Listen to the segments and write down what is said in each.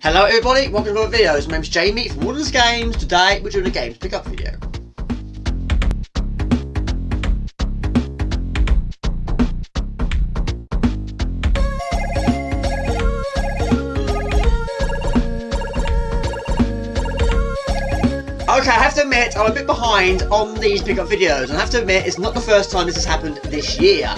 Hello everybody, welcome to another video. My name's Jamie from Vaders Games. Today we're doing a games pickup video. Okay, I have to admit I'm a bit behind on these pickup videos, and I have to admit it's not the first time this has happened this year.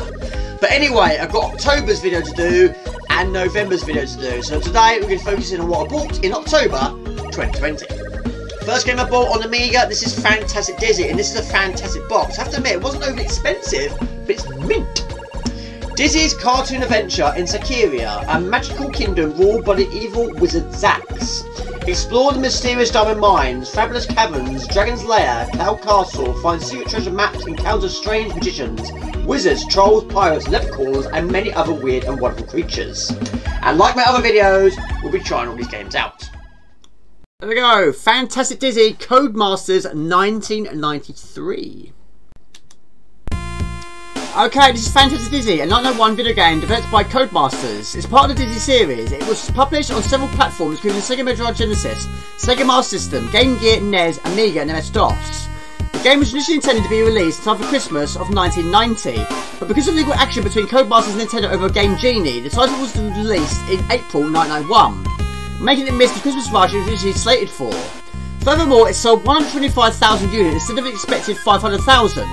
But anyway, I've got October's video to do and November's video to do. So today we're going to focus in on what I bought in October 2020. First game I bought on Amiga, this is Fantastic Dizzy, and this is a fantastic box. I have to admit, it wasn't overly expensive, but it's mint. Dizzy's cartoon adventure in Siberia, a magical kingdom ruled by the evil wizard Trax. Explore the mysterious diamond mines, fabulous caverns, dragon's lair, cloud castle, find secret treasure maps, encounter strange magicians, wizards, trolls, pirates, leprechauns, and many other weird and wonderful creatures. And like my other videos, we'll be trying all these games out. There we go, Fantastic Dizzy, Codemasters 1993. Okay, this is Fantastic Dizzy, a 1991 video game developed by Codemasters. It's part of the Dizzy series. It was published on several platforms including Sega Mega Drive Genesis, Sega Master System, Game Gear, NES, Amiga and MS-DOS. The game was initially intended to be released in time for Christmas of 1990, but because of legal action between Codemasters and Nintendo over Game Genie, the title was released in April 1991, making it miss the Christmas rush it was initially slated for. Furthermore, it sold 125,000 units instead of the expected 500,000.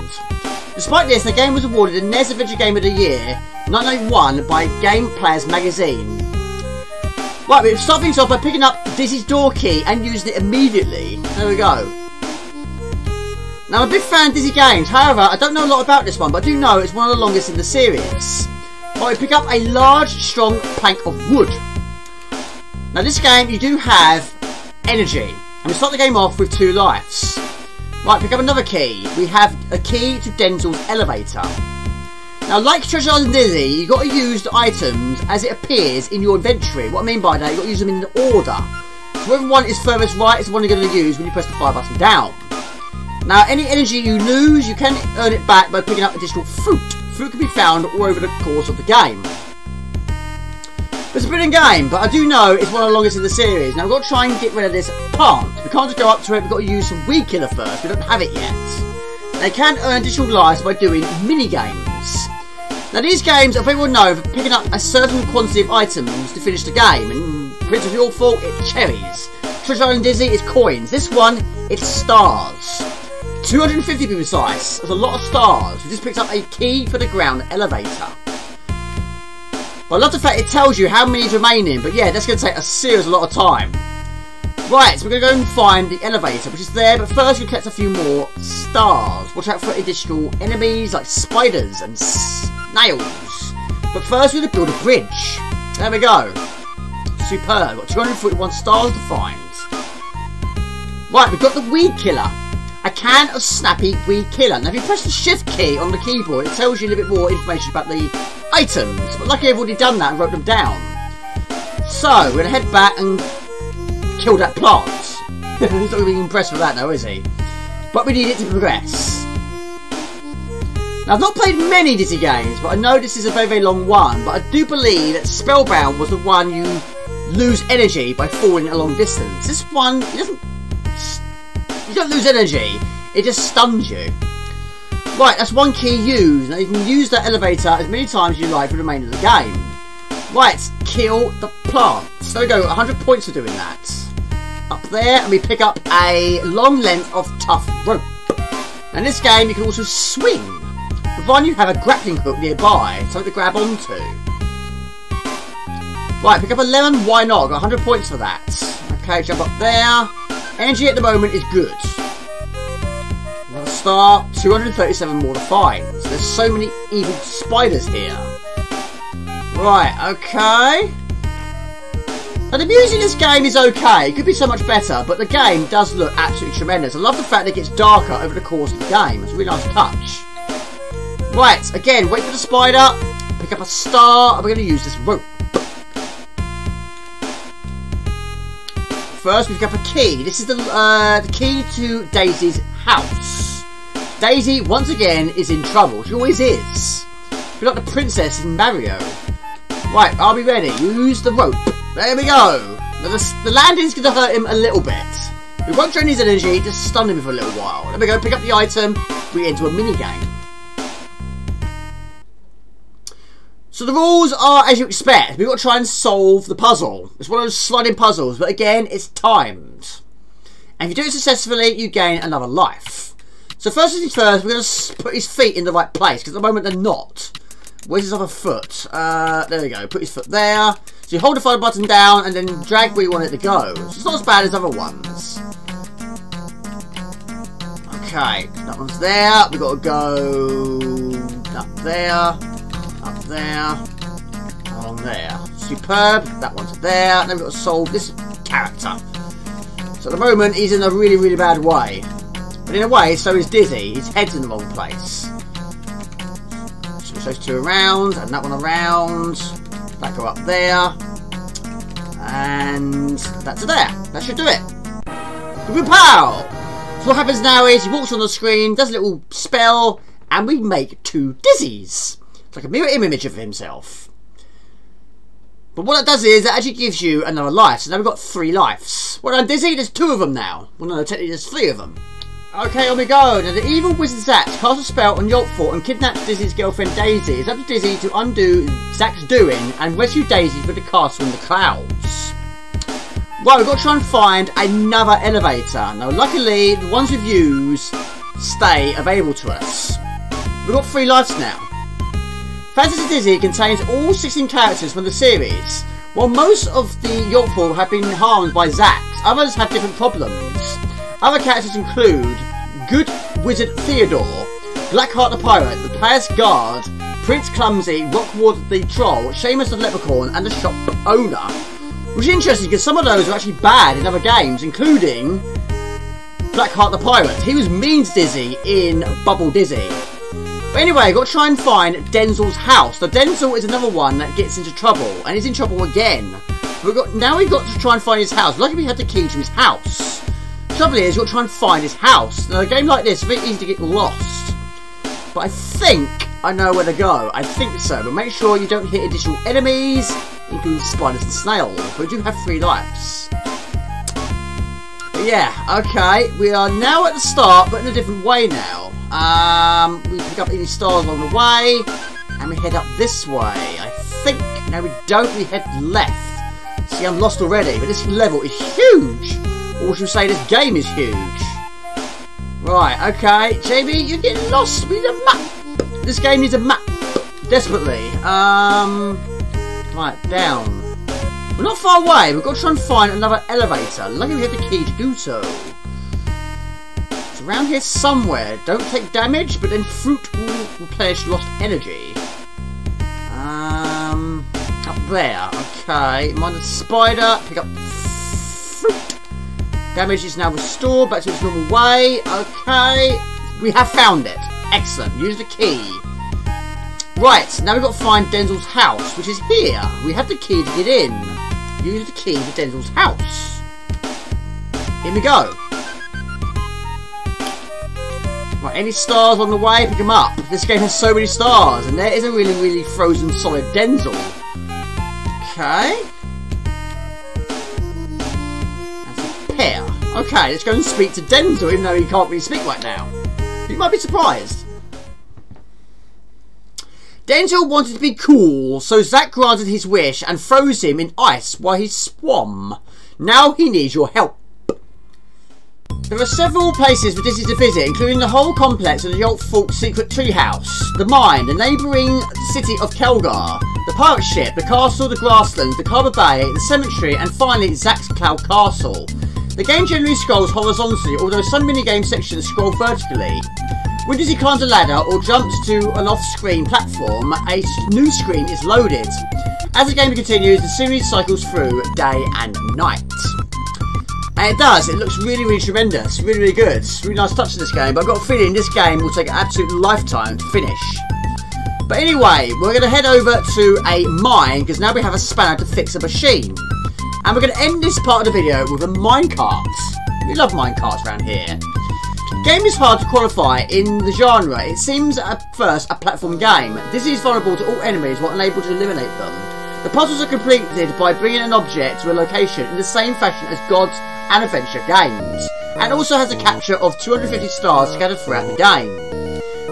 Despite this, the game was awarded the NES Adventure Game of the Year 1991 by Game Players magazine. Right, we'll start things off by picking up Dizzy's door key and using it immediately. There we go. Now, I'm a big fan of Dizzy games, however, I don't know a lot about this one, but I do know it's one of the longest in the series. Right, we pick up a large, strong plank of wood. Now, this game, you do have energy, and we start the game off with 2 lights. Right, pick up another key. We have a key to Denzel's elevator. Now, like Treasure Island Dizzy, you've got to use the items as it appears in your inventory. What I mean by that, you've got to use them in order. So whichever one is furthest right is the one you're going to use when you press the fire button down. Now, any energy you lose, you can earn it back by picking up additional fruit. Fruit can be found all over the course of the game. It's a brilliant game, but I do know it's one of the longest in the series. Now we've got to try and get rid of this plant. We can't just go up to it, we've got to use some weed killer first. We don't have it yet. They can earn additional lives by doing mini-games. Now these games are very well known for picking up a certain quantity of items to finish the game. And Prince of Your Fault, it's cherries. Treasure Island Dizzy, it's coins. This one, it's stars. 250 to be precise. That's a lot of stars. We just picked up a key for the ground elevator. I love the fact it tells you how many is remaining, but yeah, that's going to take a serious lot of time. Right, so we're going to go and find the elevator, which is there, but first we collect a few more stars. Watch out for additional enemies like spiders and snails. But first we're going to build a bridge. There we go. Superb. Got 241 stars to find. Right, we've got the weed killer. A can of snappy weed killer. Now if you press the shift key on the keyboard, it tells you a little bit more information about the items, but luckily I've already done that and wrote them down. So we're going to head back and kill that plant. He's not going to be impressed with that though, is he? But we need it to progress. Now I've not played many Dizzy games, but I know this is a very long one, but I do believe that Spellbound was the one you lose energy by falling a long distance. This one, you don't lose energy, it just stuns you. Right, that's one key used. Now you can use that elevator as many times as you like for the remainder of the game. Right, kill the plant. So we go 100 points for doing that. Up there, and we pick up a long length of tough rope. Now in this game you can also swing, providing you have a grappling hook nearby, something to grab onto. Right, pick up a lemon, why not? Got 100 points for that. Okay, jump up there. Energy at the moment is good. Another star, 237 more to find. So there's so many evil spiders here. Right, okay. Now the music in this game is okay. It could be so much better, but the game does look absolutely tremendous. I love the fact that it gets darker over the course of the game. It's a really nice touch. Right, again, wait for the spider. Pick up a star, and we're going to use this rope. First, we pick up a key. This is the key to Daisy's house. Daisy, once again, is in trouble. She always is. We're like the princess in Mario. Right, are we ready? Use the rope. There we go. Now the landing's going to hurt him a little bit. We won't drain his energy, just stun him for a little while. Then we go pick up the item, we enter a minigame. So the rules are as you expect. We've got to try and solve the puzzle. It's one of those sliding puzzles, but again, it's timed. And if you do it successfully, you gain another life. So first things first, we're going to put his feet in the right place, because at the moment they're not. Where's his other foot? There we go. Put his foot there. So you hold the fire button down and then drag where you want it to go. So it's not as bad as other ones. Okay, that one's there. We've got to go up there, along there. Superb. That one's there. Then we've got to solve this character. So at the moment, he's in a really, really bad way. But in a way, so is Dizzy. His head's in the wrong place. Switch those two around, and that one around. That go up there. And that's there. That should do it. Pow! So what happens now is he walks on the screen, does a little spell, and we make two Dizzies. It's like a mirror image of himself. But what it does is it actually gives you another life. So now we've got 3 lives. Well done, Dizzy. There's 2 of them now. Well, no, technically there's 3 of them. Okay, on we go. Now the evil wizard Zax casts a spell on Yolkfort and kidnaps Dizzy's girlfriend Daisy. It's up to Dizzy to undo Zax's doing and rescue Daisy from the castle in the clouds. Right, we've got to try and find another elevator. Now luckily, the ones we've used stay available to us. We've got 3 lives now. Fantasy Dizzy contains all 16 characters from the series. While most of the Yolkfort have been harmed by Zax, others have different problems. Other characters include Good Wizard Theodore, Blackheart the Pirate, the Player's Guard, Prince Clumsy, Rockward the Troll, Seamus the Leprechaun, and the Shop Owner. Which is interesting because some of those are actually bad in other games, including Blackheart the Pirate. He was mean to Dizzy in Bubble Dizzy. But anyway, I've got to try and find Denzel's house. Now Denzel is another one that gets into trouble, and he's in trouble again. Now we've got to try and find his house. Luckily we had the key to his house. The trouble is, you've got to try and find his house. Now a game like this is very easy to get lost. But I think I know where to go. I think so. But make sure you don't hit additional enemies, including spiders and snails. But we do have 3 lives. But yeah, okay. We are now at the start, but in a different way now. We pick up any stars along the way, and we head up this way, I think. No, we don't. We head left. See, I'm lost already, but this level is huge. Or should we say this game is huge. Right, okay. JB, you're getting lost. We need a map. This game needs a map. Desperately. Right, down. We're not far away. We've got to try and find another elevator. Luckily we have the key to do so. It's around here somewhere. Don't take damage, but then fruit will replenish lost energy. Up there. Okay. Mind the spider. Pick up fruit. Damage is now restored back to its normal way. Okay. We have found it. Excellent. Use the key. Right. Now we've got to find Denzel's house, which is here. We have the key to get in. Use the key to Denzel's house. Here we go. Right. Any stars on the way? Pick them up. This game has so many stars, and there is a really, really frozen solid Denzel. Okay. That's a pair. Okay, let's go and speak to Denzel, even though he can't really speak right now. You might be surprised. Denzel wanted to be cool, so Zack granted his wish and froze him in ice while he swam. Now he needs your help. There are several places for Dizzy to visit, including the whole complex of the Yolkfort secret treehouse, the mine, the neighbouring city of Kelgar, the pirate ship, the castle, the grasslands, the Carver Bay, the cemetery, and finally Zack's Cloud Castle. The game generally scrolls horizontally, although some minigame sections scroll vertically. When Dizzy climbs a ladder or jumps to an off-screen platform, a new screen is loaded. As the game continues, the series cycles through day and night. And it does, it looks really, really tremendous, really, really good. It's a really nice touch in this game, but I've got a feeling this game will take an absolute lifetime to finish. But anyway, we're going to head over to a mine, because now we have a spanner to fix a machine. And we're going to end this part of the video with a minecart. We love minecarts around here. The game is hard to qualify in the genre. It seems at first a platform game. Dizzy is vulnerable to all enemies while unable to eliminate them. The puzzles are completed by bringing an object to a location in the same fashion as Gods and Adventure games, and also has a capture of 250 stars scattered throughout the game.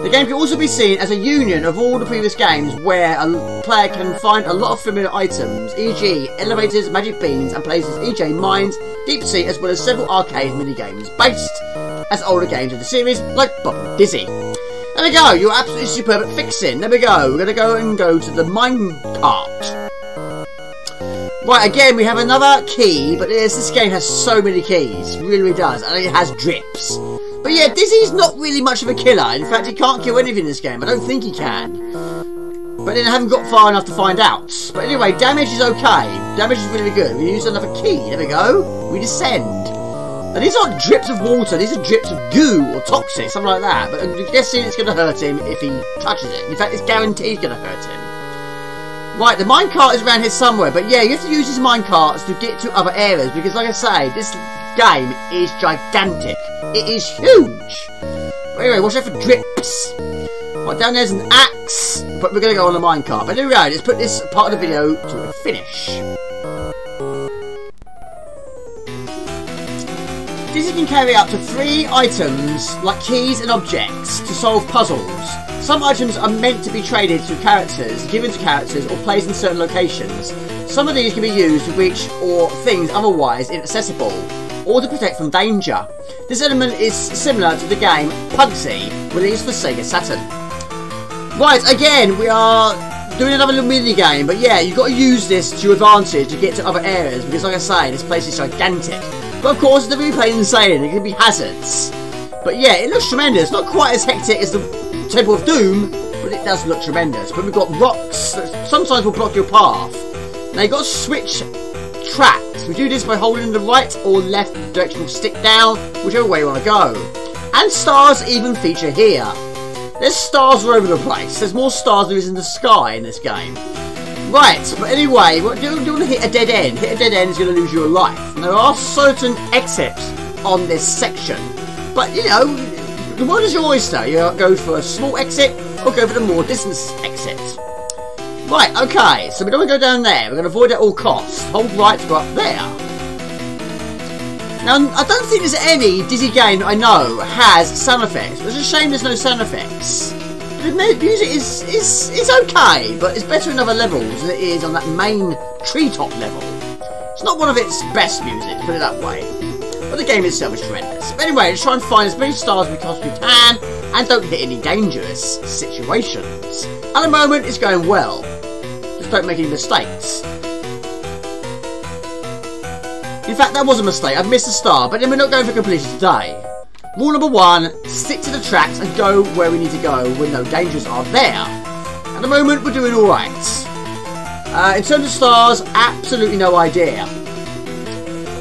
The game can also be seen as a union of all the previous games where a player can find a lot of familiar items, e.g. elevators, magic beans and places, e.g. mines, deep sea, as well as several arcade minigames based as older games of the series like Bob and Dizzy. There we go, you're absolutely superb at fixing. There we go, we're going to go to the Minecart. Right, again we have another key, but this game has so many keys, it really does, and it has drips. But yeah, Dizzy's not really much of a killer. In fact, he can't kill anything in this game. I don't think he can. But then I haven't got far enough to find out. But anyway, damage is okay. Damage is really good. We use another key. There we go. We descend. Now, these aren't drips of water. These are drips of goo or toxic, something like that. But I'm guessing it's going to hurt him if he touches it. In fact, it's guaranteed going to hurt him. Right, the minecart is around here somewhere. But yeah, you have to use these minecarts to get to other areas. Because like I say, this game is gigantic. It is huge. But anyway, watch out for drips. Right, down there's an axe, but we're going to go on the minecart. But anyway, let's put this part of the video to a finish. Dizzy can carry up to 3 items, like keys and objects, to solve puzzles. Some items are meant to be traded to characters, given to characters, or placed in certain locations. Some of these can be used to reach or things otherwise inaccessible, or to protect from danger. This element is similar to the game Pugsy, released for Sega Saturn. Right, again, we are doing another little mini game, but yeah, you've got to use this to your advantage to get to other areas, because like I say, this place is gigantic. But of course, the replay is insane, there can be hazards. But yeah, it looks tremendous, not quite as hectic as the Temple of Doom, but it does look tremendous. But we've got rocks that sometimes will block your path. Now you've got to switch tracks. We do this by holding the right or left directional stick down, whichever way you want to go. And stars even feature here. There's stars all over the place. There's more stars than there is in the sky in this game. Right, but anyway, do you want to hit a dead end? Hit a dead end is going to lose your life. And there are certain exits on this section. But, you know, the world is your oyster. You go for a small exit or go for the more distance exit. Right, okay, so we don't want to go down there. We're going to avoid at all costs. Hold right to go up there. Now, I don't think there's any Dizzy game that I know has sound effects. It's a shame there's no sound effects. The music is okay, but it's better in other levels than it is on that main treetop level. It's not one of its best music, to put it that way. But the game itself is tremendous. But anyway, let's try and find as many stars as we possibly can, and don't hit any dangerous situations. At the moment, it's going well. Just don't make any mistakes. In fact, that was a mistake. I've missed a star, but then we're not going for completion today. Rule number 1, stick to the tracks and go where we need to go when no dangers are there. At the moment, we're doing alright. In terms of stars, absolutely no idea.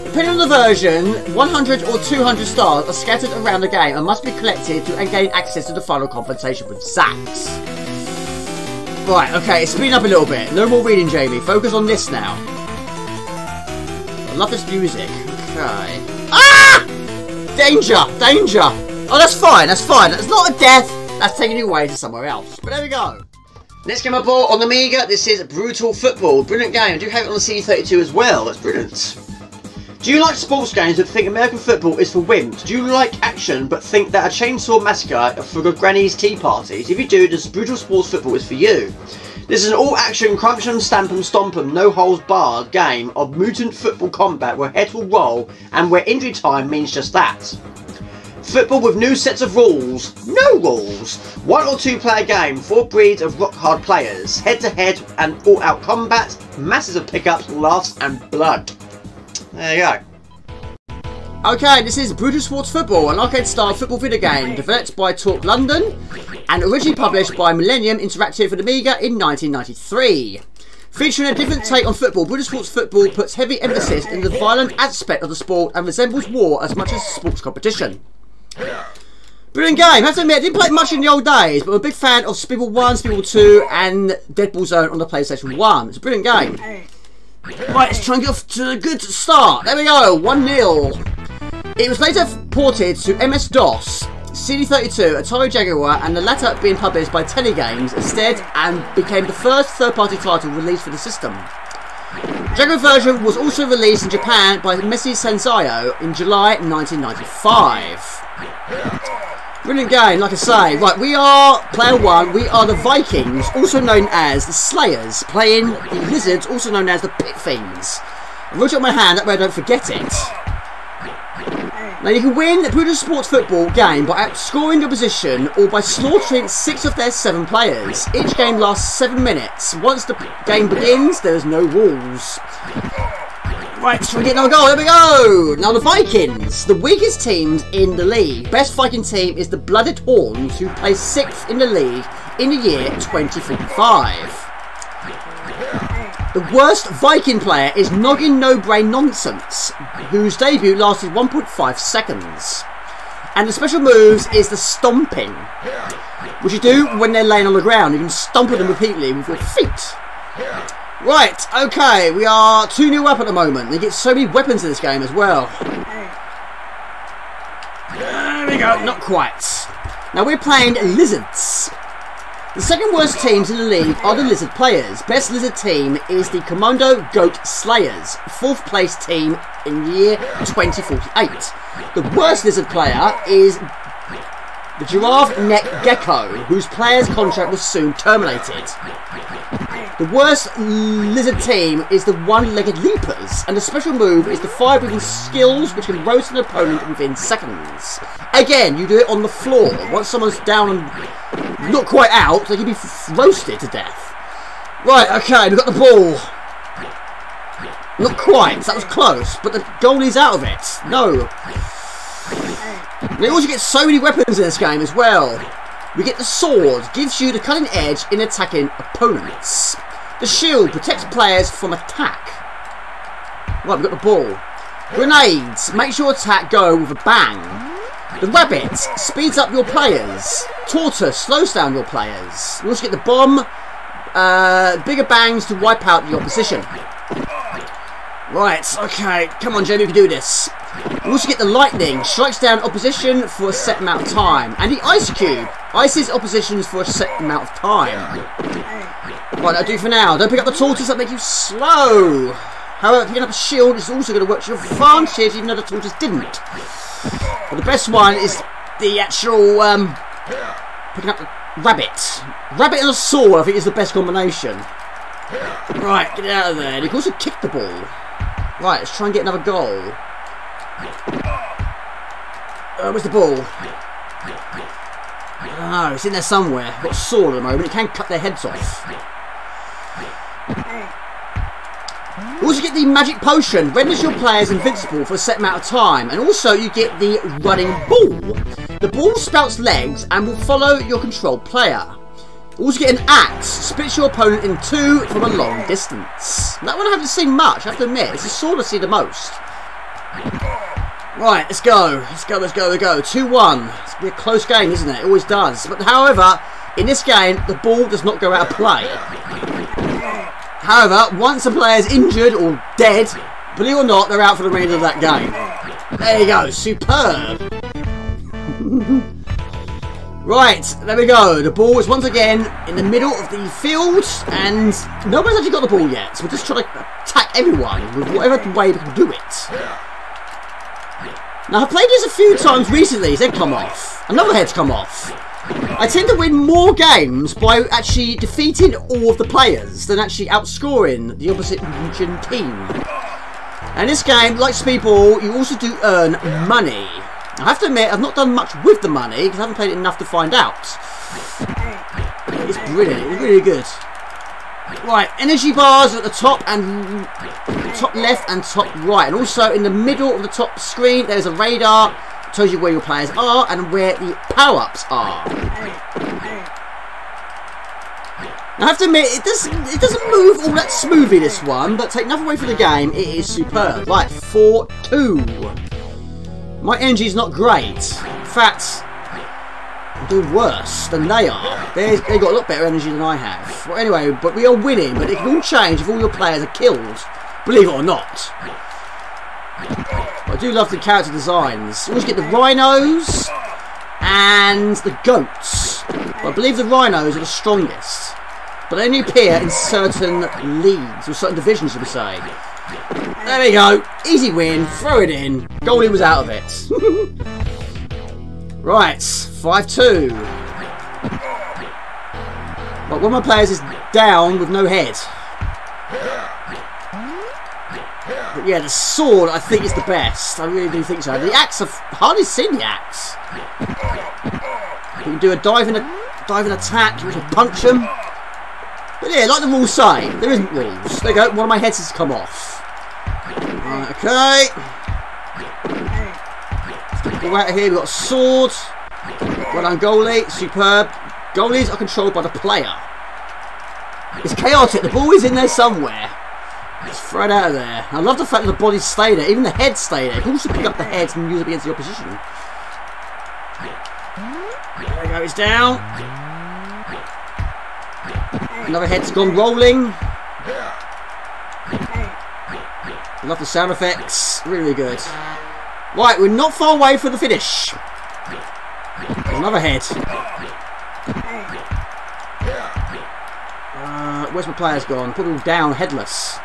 Depending on the version, 100 or 200 stars are scattered around the game and must be collected to gain access to the final confrontation with Zax. Right, okay, speeding up a little bit. No more reading, Jamie. Focus on this now. I love this music. Okay. Ah! Danger! Danger! Oh, that's fine, that's fine. That's not a death. That's taking you away to somewhere else. But there we go. Next game I bought on the Amiga, this is Brutal Football. Brilliant game. I do have it on the C32 as well. That's brilliant. Do you like sports games but think American football is for wimps? Do you like action but think that a chainsaw massacre for good granny's tea parties? If you do, this Brutal Sports Football is for you. This is an all-action, crunch 'em, stamp 'em, stomp 'em, no-holds-barred game of mutant football combat where heads will roll and where injury time means just that. Football with new sets of rules. No rules. 1 or 2 player game, 4 breeds of rock-hard players, head-to-head and all-out combat, masses of pickups, laughs and blood. There you go. Okay, this is Brutal Sports Football, an arcade-style football video game developed by Talk London and originally published by Millennium Interactive for the Amiga in 1993. Featuring a different take on football, Brutal Sports Football puts heavy emphasis in the violent aspect of the sport and resembles war as much as sports competition. Brilliant game. I have to admit, I didn't play it much in the old days, but I'm a big fan of Speedball 1, Speedball 2 and Deadball Zone on the PlayStation 1. It's a brilliant game. Right, let's try and get off to a good start. There we go, 1-0. It was later ported to MS-DOS CD32, Atari Jaguar, and the latter being published by Telegames instead, and became the first third-party title released for the system. The Jaguar version was also released in Japan by Messi Senseiyo in July 1995. Brilliant game, like I say. Right, we are player 1. We are the Vikings, also known as the Slayers, playing the Lizards, also known as the Pit Fiends. I wrote it on my hand, that way I don't forget it. Now you can win the Brutus Sports football game by outscoring the opposition or by slaughtering 6 of their 7 players. Each game lasts 7 minutes. Once the game begins, there is no rules. Right, so we get another goal. There we go. Now the Vikings, the weakest teams in the league. Best Viking team is the Blooded Horns, who play 6th in the league in the year 2045. The worst Viking player is Noggin No Brain Nonsense, whose debut lasted 1.5 seconds. And the special moves is the stomping, which you do when they're laying on the ground. You can stomp them repeatedly with your feet. Right, okay, we are 2-0 up at the moment. You get so many weapons in this game as well. There we go, not quite. Now we're playing Lizards. The second worst teams in the league are the Lizard players. Best Lizard team is the Commando Goat Slayers, 4th place team in the year 2048. The worst Lizard player is the Giraffe Neck Gecko, whose player's contract was soon terminated. The worst Lizard team is the One-Legged Leapers, and the special move is the fire-breathing skills, which can roast an opponent within seconds. Again, you do it on the floor. Once someone's down and not quite out, they can be roasted to death. Right, okay, we've got the ball. Not quite, that was close, but the goalie's out of it. No. We also get so many weapons in this game as well. We get the sword, gives you the cutting edge in attacking opponents. The shield protects players from attack. Right, we've got the ball. Grenades, makes your attack go with a bang. The rabbit speeds up your players. Tortoise slows down your players. You also get the bomb, bigger bangs to wipe out the opposition. Right, okay, come on Jamie, you can do this. You also get the lightning, strikes down opposition for a set amount of time. And the ice cube, ices oppositions for a set amount of time. Right, that'll do for now. Don't pick up the tortoise, that'll make you slow. However, picking up a shield is also going to work to your advantage, even though the tortoise didn't. But the best one is the actual, picking up the rabbit. Rabbit and a sword, I think, is the best combination. Right, get it out of there. And you can also kick the ball. Right, let's try and get another goal. Where's the ball? I don't know, it's in there somewhere. I've got a sword at the moment, it can cut their heads off. You also get the magic potion, renders your players invincible for a set amount of time, and also you get the running ball. The ball sprouts legs and will follow your controlled player. You also get an axe, splits your opponent in 2 from a long distance. That one I haven't seen much, I have to admit, it's the sword I see the most. Right, let's go. Let's go, let's go, let's go. 2-1. It's be a close game, isn't it? It always does. But however, in this game, the ball does not go out of play. However, once a player is injured or dead, believe it or not, they're out for the remainder of that game. There you go. Superb. Right, there we go. The ball is once again in the middle of the field, and nobody's actually got the ball yet. So we're just trying to attack everyone with whatever way we can do it. Now, I've played this a few times recently. His head come off. Another head's come off. I tend to win more games by actually defeating all of the players than actually outscoring the opposite team. And in this game, like Speedball, you also do earn money. I have to admit, I've not done much with the money because I haven't played it enough to find out. It's brilliant. It's really good. Right, energy bars at the top and top left and top right, and also in the middle of the top screen there's a radar that tells you where your players are and where the power-ups are. Now, I have to admit, it doesn't move all that smoothly, this one, but take nothing away from the game, it is superb. Right, 4-2. My energy's not great. In fact, I'm doing worse than they are. They've got a lot better energy than I have. Well, anyway, but we are winning, but it can all change if all your players are killed. Believe it or not. But I do love the character designs. You always get the rhinos. and the goats. But I believe the rhinos are the strongest. But they only appear in certain leagues, or certain divisions, should we say. There we go. Easy win. Throw it in. Goalie was out of it. Right. 5-2. Right, one of my players is down with no head. But yeah, the sword I think is the best. I really do think so. The axe, I've hardly seen the axe. You can do a diving attack. You can punch them. But yeah, like the rules say, there isn't rules. There you go. One of my heads has come off. Right, okay. Let's get out of here. We've got a sword. Well done, goalie. Superb. Goalies are controlled by the player. It's chaotic. The ball is in there somewhere. Let's throw it out of there. I love the fact that the bodies stay there. Even the heads stay there. You can also pick up the heads and use them against the opposition. There we go. It's down. Another head's gone rolling. Love the sound effects. Really good. Right, we're not far away from the finish. There's another head. Where's my players gone? Put them down, headless.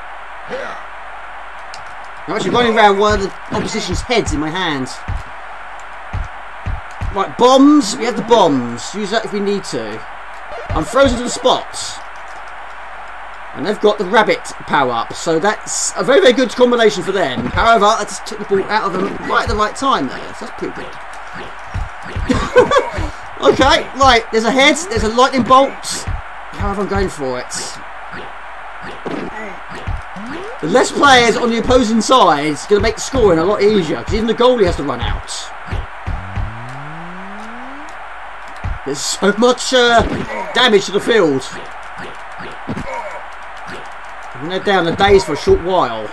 I'm actually running around one of the opposition's heads in my hand. Right, bombs. We have the bombs. Use that if we need to. I'm frozen to the spot. And they've got the rabbit power up, so that's a very, very good combination for them. However, I just took the ball out of them right at the right time there, so that's pretty good. Okay, right, there's a head, there's a lightning bolt. However, I'm going for it. The less players on the opposing side is going to make the scoring a lot easier, because even the goalie has to run out. There's so much damage to the field. And they're down the days for a short while.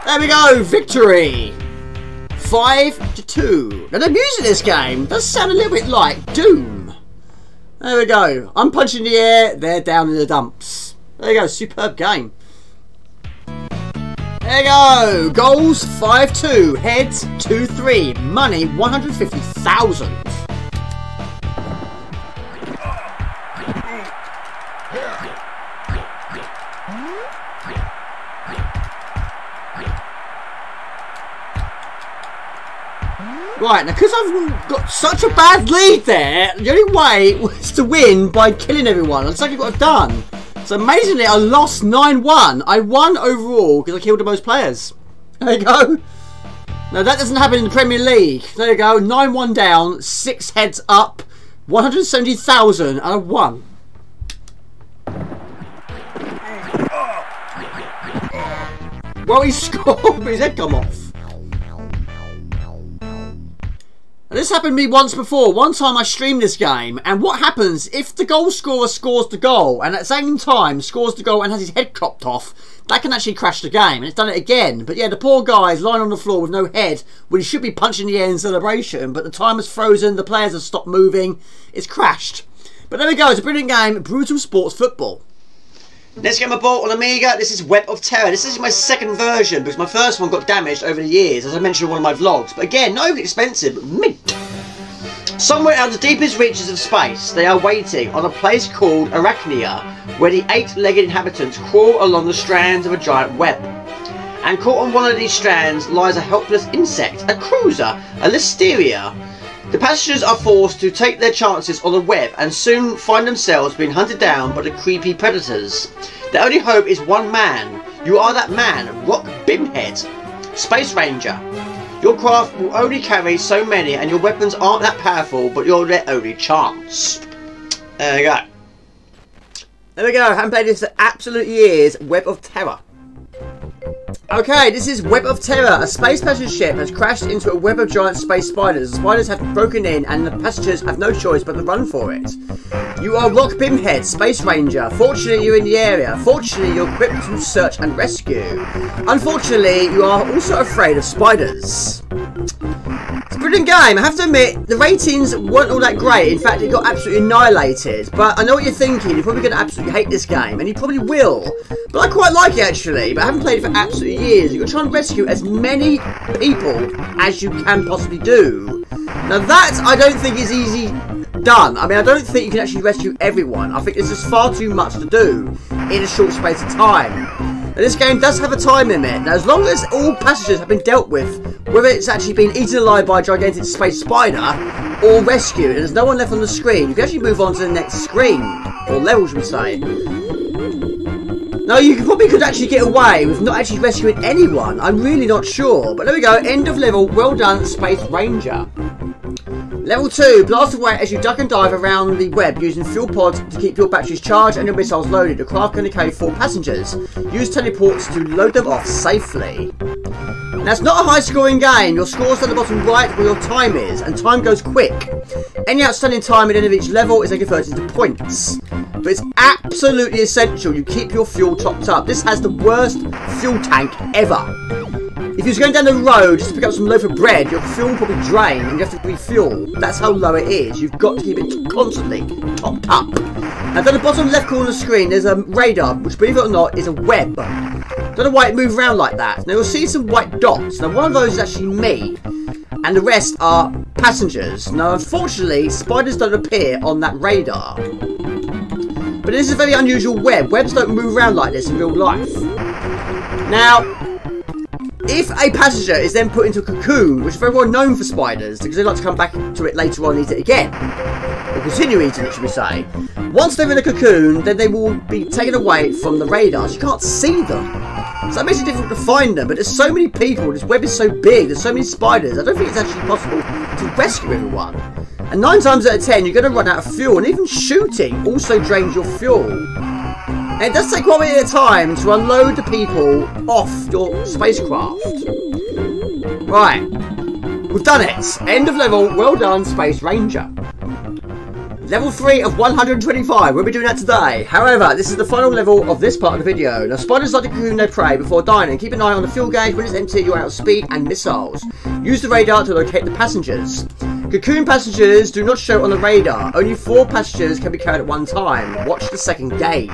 There we go, victory! 5-2. Now the music in this game does sound a little bit like Doom. There we go. I'm punching the air, they're down in the dumps. There you go, superb game. There you go. Goals 5-2. Heads 2-3. Money 150,000. Right, now because I've got such a bad lead there, the only way was to win by killing everyone. That's exactly what I've done. So amazingly, I lost 9-1. I won overall because I killed the most players. There you go. Now that doesn't happen in the Premier League. There you go, 9-1 down, 6 heads up, 170,000, and I won. Well, he scored, but his head come off. This happened to me once before. One time I streamed this game, and what happens if the goal scorer scores the goal and at the same time scores the goal and has his head chopped off? That can actually crash the game, and it's done it again. But yeah, the poor guy is lying on the floor with no head when he should be punching the air in celebration, but the timer's frozen, the players have stopped moving, it's crashed. But there we go, it's a brilliant game, brutal sports football. Next game I bought on Amiga, this is Web of Terror. This is my second version because my first one got damaged over the years, as I mentioned in one of my vlogs. But again, not overly expensive, but mint. Somewhere out of the deepest reaches of space, they are waiting on a place called Arachnia, where the 8-legged inhabitants crawl along the strands of a giant web. And caught on one of these strands lies a helpless insect, a cruiser, a listeria. The passengers are forced to take their chances on the web and soon find themselves being hunted down by the creepy predators. Their only hope is one man. You are that man, Rock Bimhead, Space Ranger. Your craft will only carry so many and your weapons aren't that powerful, but you're their only chance. There we go. There we go, I haven't played this for absolute years. Web of Terror. Okay, this is Web of Terror. A space passenger ship has crashed into a web of giant space spiders. The spiders have broken in and the passengers have no choice but to run for it. You are Rock Bimhead, Space Ranger. Fortunately, you're in the area. Fortunately, you're equipped to search and rescue. Unfortunately, you are also afraid of spiders. It's a brilliant game. I have to admit, the ratings weren't all that great. In fact, it got absolutely annihilated. But I know what you're thinking. You're probably going to absolutely hate this game, and you probably will. But I quite like it, actually. But I haven't played it for absolutely years. You've got to try and rescue as many people as you can possibly do. Now, that I don't think is easy done. I mean, I don't think you can actually rescue everyone. I think there's just far too much to do in a short space of time. Now, this game does have a time limit. Now, as long as all passengers have been dealt with, whether it's actually been eaten alive by a gigantic space spider or rescued, and there's no one left on the screen, you can actually move on to the next screen, or level, should we say. Now, you probably could actually get away with not actually rescuing anyone. I'm really not sure. But there we go. End of level. Well done, Space Ranger. Level 2, blast away as you duck and dive around the web using fuel pods to keep your batteries charged and your missiles loaded. The craft can carry 4 passengers. Use teleports to load them off safely. Now, it's not a high scoring game. Your score's at the bottom right where your time is, and time goes quick. Any outstanding time at the end of each level is then converted into points. But it's absolutely essential you keep your fuel topped up. This has the worst fuel tank ever. If you're going down the road just to pick up some loaf of bread, your fuel will probably drain and you have to refuel. That's how low it is. You've got to keep it constantly topped up. Now, down the bottom left corner of the screen, there's a radar, which, believe it or not, is a web. Don't know why it moves around like that. Now, you'll see some white dots. Now, one of those is actually me, and the rest are passengers. Now, unfortunately, spiders don't appear on that radar. But this is a very unusual web. Webs don't move around like this in real life. Now, if a passenger is then put into a cocoon, which is very well known for spiders, because they like to come back to it later on and eat it again, or continue eating it, should we say. Once they're in a cocoon, then they will be taken away from the radar, so you can't see them. So that makes it difficult to find them, but there's so many people, this web is so big, there's so many spiders, I don't think it's actually possible to rescue everyone. And 9 times out of 10, you're going to run out of fuel, and even shooting also drains your fuel. And it does take quite a bit of time to unload the people off your spacecraft. Right, we've done it. End of level, well done, Space Ranger. Level 3 of 125, we'll be doing that today. However, this is the final level of this part of the video. Now, spiders like to cocoon their prey before dying, and keep an eye on the fuel gauge. When it's empty, you're out of speed and missiles. Use the radar to locate the passengers. Cocoon passengers do not show on the radar. Only 4 passengers can be carried at one time. Watch the second gauge.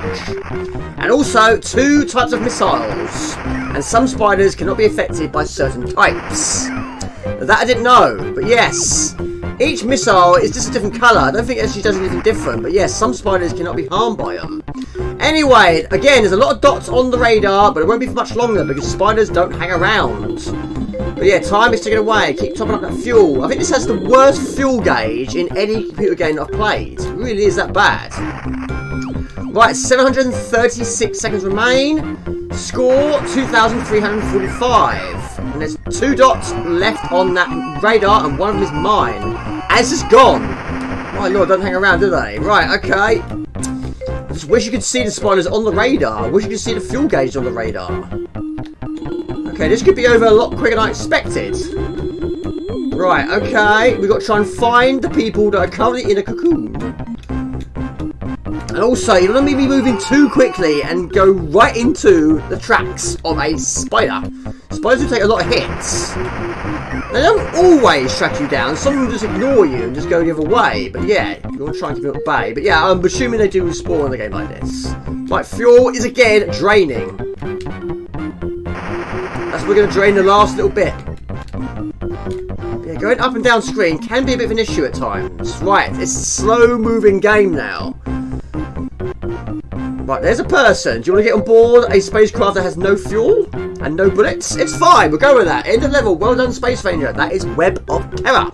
And also, 2 types of missiles. And some spiders cannot be affected by certain types. Now, that I didn't know, but yes. Each missile is just a different colour. I don't think it actually does anything different. But yes, some spiders cannot be harmed by them. Anyway, again, there's a lot of dots on the radar, but it won't be for much longer because spiders don't hang around. But yeah, time is ticking away. Keep topping up that fuel. I think this has the worst fuel gauge in any computer game that I've played. It really is that bad. Right, 736 seconds remain. Score 2,345. And there's 2 dots left on that radar, and one of them is mine. And it's just gone. My lord, don't hang around, do they? Right, okay. I just wish you could see the spiders on the radar. I wish you could see the fuel gauge on the radar. Okay, this could be over a lot quicker than I expected. Right, okay. We've got to try and find the people that are currently in a cocoon. And also, you don't want me to be moving too quickly and go right into the tracks of a spider. Spiders will take a lot of hits. They don't always track you down. Some of them just ignore you and just go the other way. But yeah, you want to try and keep them at bay. But yeah, I'm assuming they do spawn in a game like this. Right, fuel is again draining. That's we're going to drain the last little bit. Yeah, going up and down screen can be a bit of an issue at times. Right, it's a slow moving game now. Right, there's a person. Do you want to get on board a spacecraft that has no fuel and no bullets? It's fine, we'll go with that. End of level, well done, Space Ranger. That is Web of Terror.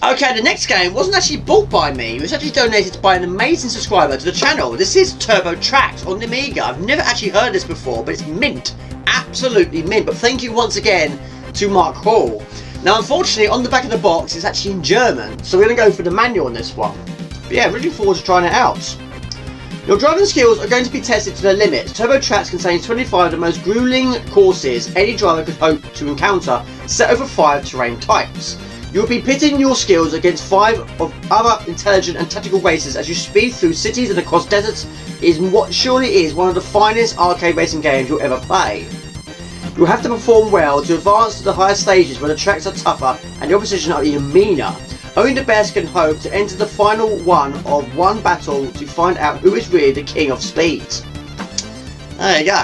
Okay, the next game wasn't actually bought by me. It was actually donated by an amazing subscriber to the channel. This is Trax on the Amiga. I've never actually heard of this before, but it's mint. Absolutely mint. But thank you once again to Mark Hall. Now, unfortunately, on the back of the box, it's actually in German. So we're going to go for the manual on this one. But yeah, looking forward to trying it out. Your driving skills are going to be tested to their limits. Trax contains 25 of the most grueling courses any driver could hope to encounter, set over 5 terrain types. You will be pitting your skills against 5 of other intelligent and tactical races as you speed through cities and across deserts in what surely is one of the finest arcade racing games you'll ever play. You'll have to perform well to advance to the higher stages where the tracks are tougher and the opposition are even meaner. Only the best can hope to enter the final one battle to find out who is really the king of speed. There you go.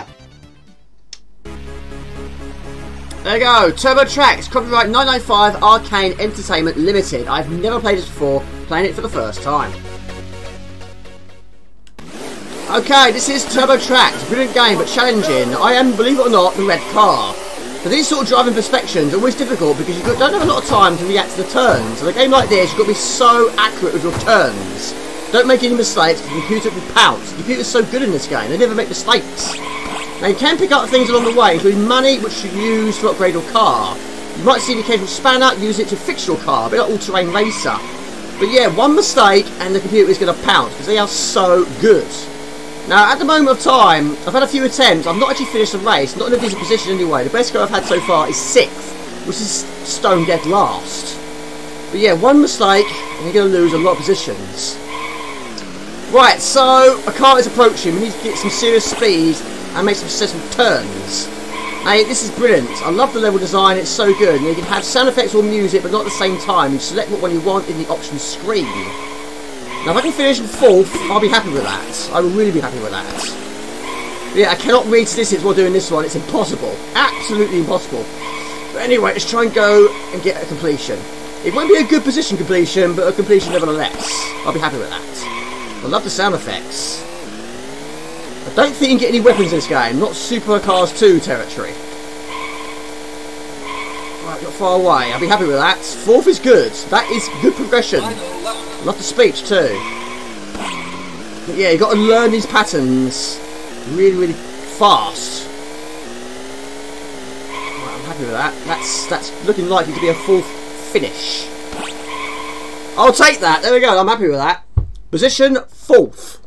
There you go, Turbo Trax, copyright 995 Arcane Entertainment Limited. I've never played this before, playing it for the first time. Okay, this is Turbo Trax, brilliant game but challenging. I am, believe it or not, the red car. But these sort of driving perspectives are always difficult because you don't have a lot of time to react to the turns. In a game like this, you've got to be so accurate with your turns. Don't make any mistakes, the computer will pounce. The computer's so good in this game, they never make mistakes. Now you can pick up things along the way, including money, which you use to upgrade your car. You might see the occasional spanner, use it to fix your car, a bit like all-terrain racer. But yeah, one mistake and the computer is going to pounce, because they are so good. Now at the moment of time, I've had a few attempts, I've not actually finished the race, not in a decent position anyway. The best go I've had so far is 6th, which is stone dead last. But yeah, one mistake and you're going to lose a lot of positions. Right, so a car is approaching, we need to get some serious speed and make some successful turns. Now this is brilliant, I love the level design, it's so good. And you can have sound effects or music but not at the same time. You select what one you want in the options screen. Now if I can finish in 4th, I'll be happy with that. I will really be happy with that. But yeah, I cannot read statistics while doing this one, it's impossible. Absolutely impossible. But anyway, let's try and go and get a completion. It won't be a good position completion, but a completion nevertheless. I'll be happy with that. I love the sound effects. I don't think you can get any weapons in this game, not Supercars 2 territory. Right, got far away, I'll be happy with that. 4th is good, that is good progression. Love the speech too. But yeah, you've got to learn these patterns really, really fast. Right, I'm happy with that. That's looking likely to be a 4th finish. I'll take that, there we go, I'm happy with that. Position 4th.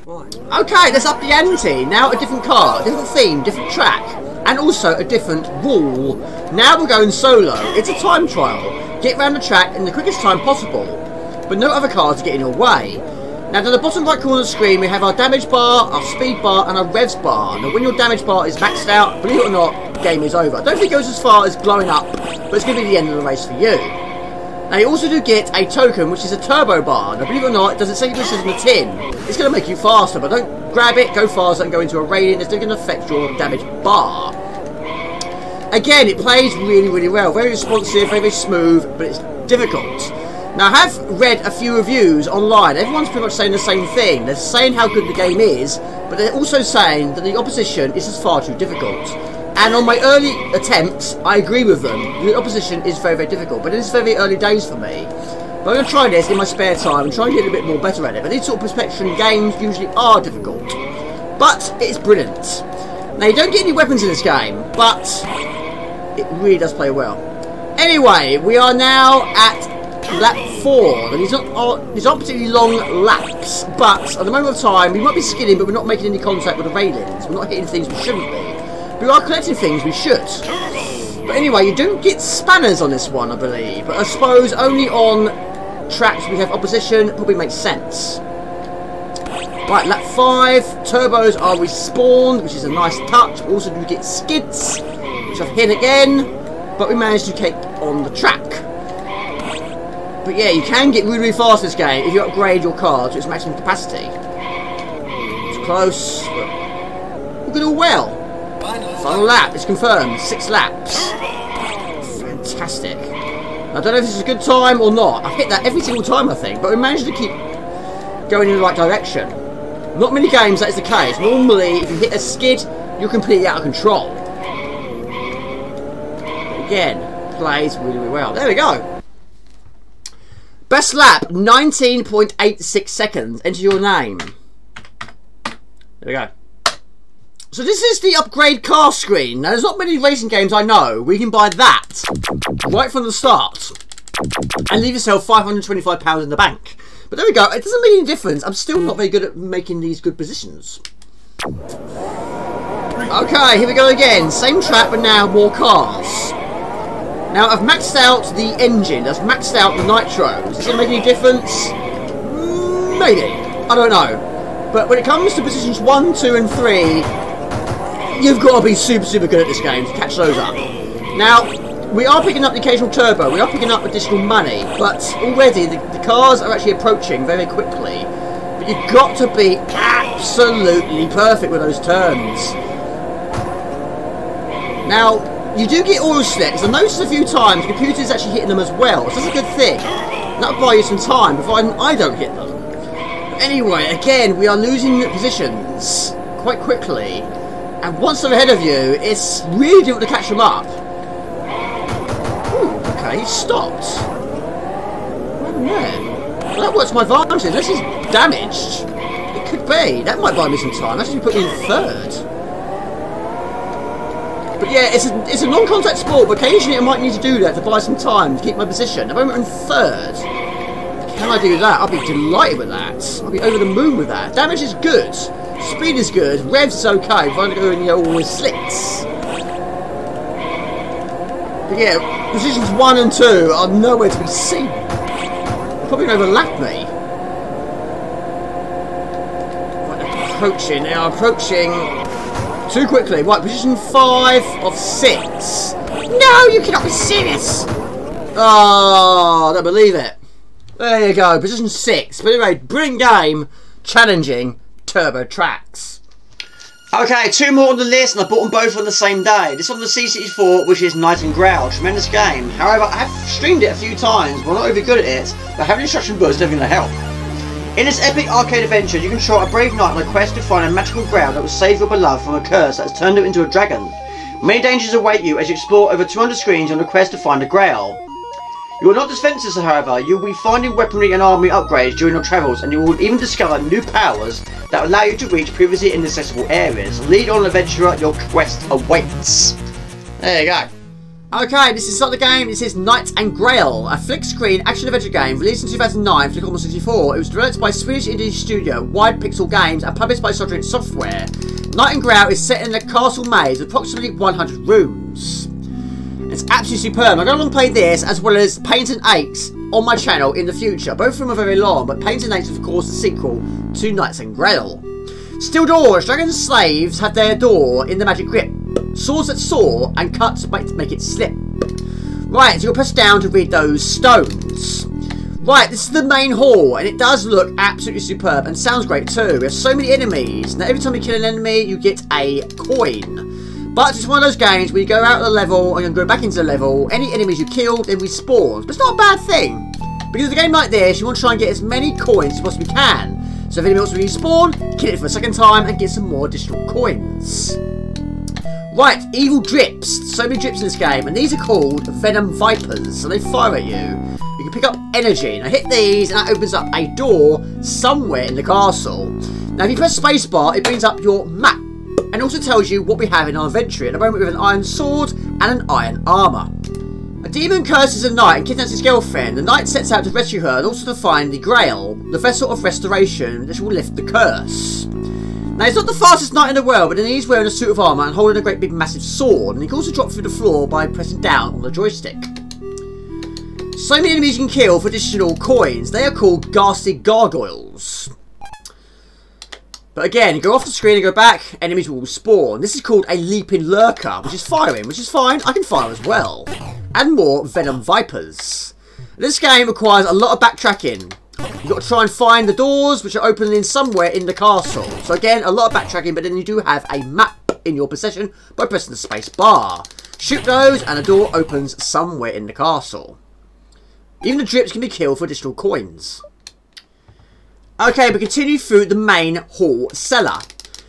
Right. Okay, let's up the ante. Now a different car, a different theme, different track, and also a different rule. Now we're going solo. It's a time trial. Get around the track in the quickest time possible, but no other cars to get in your way. Now down the bottom right corner of the screen we have our damage bar, our speed bar and our revs bar. Now when your damage bar is maxed out, believe it or not, game is over. I don't think it goes as far as blowing up, but it's going to be the end of the race for you. Now you also do get a token which is a turbo bar. Now believe it or not, it doesn't say this is in the tin. It's going to make you faster, but don't grab it, go faster and go into a radiant. It's still going to affect your damage bar. Again, it plays really, really well. Very responsive, very, very smooth, but it's difficult. Now I have read a few reviews online. Everyone's pretty much saying the same thing. They're saying how good the game is, but they're also saying that the opposition is just far too difficult. And on my early attempts, I agree with them. The opposition is very, very difficult, but it is very early days for me. But I'm going to try this in my spare time and try and get a bit more better at it. But these sort of perspective games usually are difficult. But it's brilliant. Now you don't get any weapons in this game, but it really does play well. Anyway, we are now at lap 4. These aren't particularly long laps, but at the moment of time, we might be skidding, but we're not making any contact with the railings. We're not hitting things we shouldn't be. We are collecting things we should. But anyway, you don't get spanners on this one, I believe. But I suppose only on tracks we have opposition probably makes sense. Right, lap 5. Turbos are respawned, which is a nice touch. We also do get skids, which I've hit again. But we managed to keep on the track. But yeah, you can get really, really fast in this game if you upgrade your car to its maximum capacity. It's close, but we're doing well. Final lap, it's confirmed, 6 laps. Fantastic. I don't know if this is a good time or not. I've hit that every single time I think, but we managed to keep going in the right direction. Not many games that is the case. Normally, if you hit a skid, you're completely out of control. But again, plays really, really well. There we go. Best lap, 19.86 seconds. Enter your name. There we go. So this is the upgrade car screen. Now there's not many racing games I know where you can buy that right from the start and leave yourself £525 in the bank. But there we go, it doesn't make any difference. I'm still not very good at making these good positions. Okay, here we go again. Same track but now more cars. Now I've maxed out the engine, I've maxed out the nitros. Is it going to make any difference? Maybe. I don't know. But when it comes to positions 1, 2 and 3, you've got to be super, super good at this game to catch those up. Now, we are picking up the occasional turbo, we are picking up additional money, but already the cars are actually approaching very quickly. But you've got to be absolutely perfect with those turns. Now, you do get oil slicks. I've noticed a few times the computer's actually hitting them as well, so that's a good thing. That'll buy you some time, providing I don't hit them. But anyway, again, we are losing positions quite quickly, and once they're ahead of you, it's really difficult to catch them up. Ooh, okay, he stopped. What happened there? Well, that works my advantage, unless he's damaged. It could be. That might buy me some time. That's actually put me in third. But yeah, it's a non-contact sport, but occasionally I might need to do that to buy some time to keep my position. If I'm in third, can I do that? I'll be delighted with that. I'll be over the moon with that. Damage is good. Speed is good. Revs is okay. If I'm going, all with slicks. But yeah, positions 1 and 2 are nowhere to be seen. They're probably going to overlap me. Right, they're approaching. They are approaching too quickly. Right, position 5 of 6. No, you cannot be serious. Oh, I don't believe it. There you go, position 6. But anyway, brilliant game, challenging Turbo Trax. Okay, 2 more on the list, and I bought them both on the same day. This on the C64, which is Night and Grail. Tremendous game. However, I have streamed it a few times, but I'm not overly good at it. But having instruction books is definitely going to help. In this epic arcade adventure, you control a brave knight on a quest to find a magical grail that will save your beloved from a curse that has turned him into a dragon. Many dangers await you as you explore over 200 screens on a quest to find a grail. You are not defenceless, however. You will be finding weaponry and army upgrades during your travels, and you will even discover new powers that allow you to reach previously inaccessible areas. Lead on, adventurer, your quest awaits. There you go. Okay, this is not the game, this is Knight and Grail, a flick-screen action-adventure game released in 2009 for the Commodore 64. It was developed by Swedish indie studio Wide Pixel Games and published by Soldering Software. Knight and Grail is set in a castle maze with approximately 100 rooms. It's absolutely superb. I'm going to play this as well as Pains and Aches on my channel in the future. Both of them are very long, but Pains and Aches is of course the sequel to Knights and Grail. Steel doors. Dragon slaves have their door in the magic grip. Swords that soar and cuts make it slip. Right, so you'll press down to read those stones. Right, this is the main hall, and it does look absolutely superb and sounds great too. We have so many enemies. Now, every time you kill an enemy, you get a coin. But it's one of those games where you go out of the level and you go back into the level. Any enemies you killed, then respawn. But it's not a bad thing. Because in a game like this, you want to try and get as many coins as you possibly can. So if anyone wants to respawn, kill it for a second time and get some more additional coins. Right, evil drips. So many drips in this game, and these are called Venom Vipers. So they fire at you. You can pick up energy. Now hit these, and that opens up a door somewhere in the castle. Now if you press spacebar, it brings up your map, and also tells you what we have in our inventory. At the moment we have an iron sword and an iron armour. A demon curses a knight and kidnaps his girlfriend. The knight sets out to rescue her and also to find the Grail, the vessel of restoration that will lift the curse. Now, he's not the fastest knight in the world, but then he's wearing a suit of armour and holding a great big massive sword, and he can also drop through the floor by pressing down on the joystick. So many enemies you can kill for additional coins. They are called ghastly gargoyles. But again, you go off the screen and go back, enemies will spawn. This is called a leaping lurker, which is firing, which is fine. I can fire as well. And more Venom Vipers. This game requires a lot of backtracking. You've got to try and find the doors, which are opening somewhere in the castle. So again, a lot of backtracking, but then you do have a map in your possession by pressing the space bar. Shoot those, and a door opens somewhere in the castle. Even the drips can be killed for additional coins. Okay, we continue through the main hall cellar.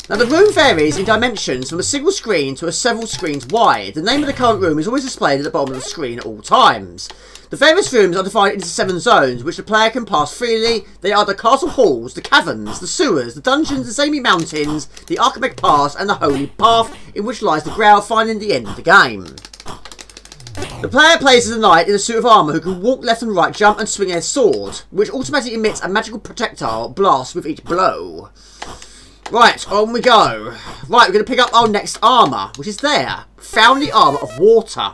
Now the room varies in dimensions from a single screen to several screens wide. The name of the current room is always displayed at the bottom of the screen at all times. The various rooms are divided into 7 zones, which the player can pass freely. They are the castle halls, the caverns, the sewers, the dungeons, the Zami mountains, the Archimec Pass, and the Holy Path, in which lies the Grail, finding the end of the game. The player plays as a knight in a suit of armour who can walk left and right, jump and swing a sword, which automatically emits a magical projectile blast with each blow. Right, on we go. Right, we're going to pick up our next armour, which is there. Found the armour of water.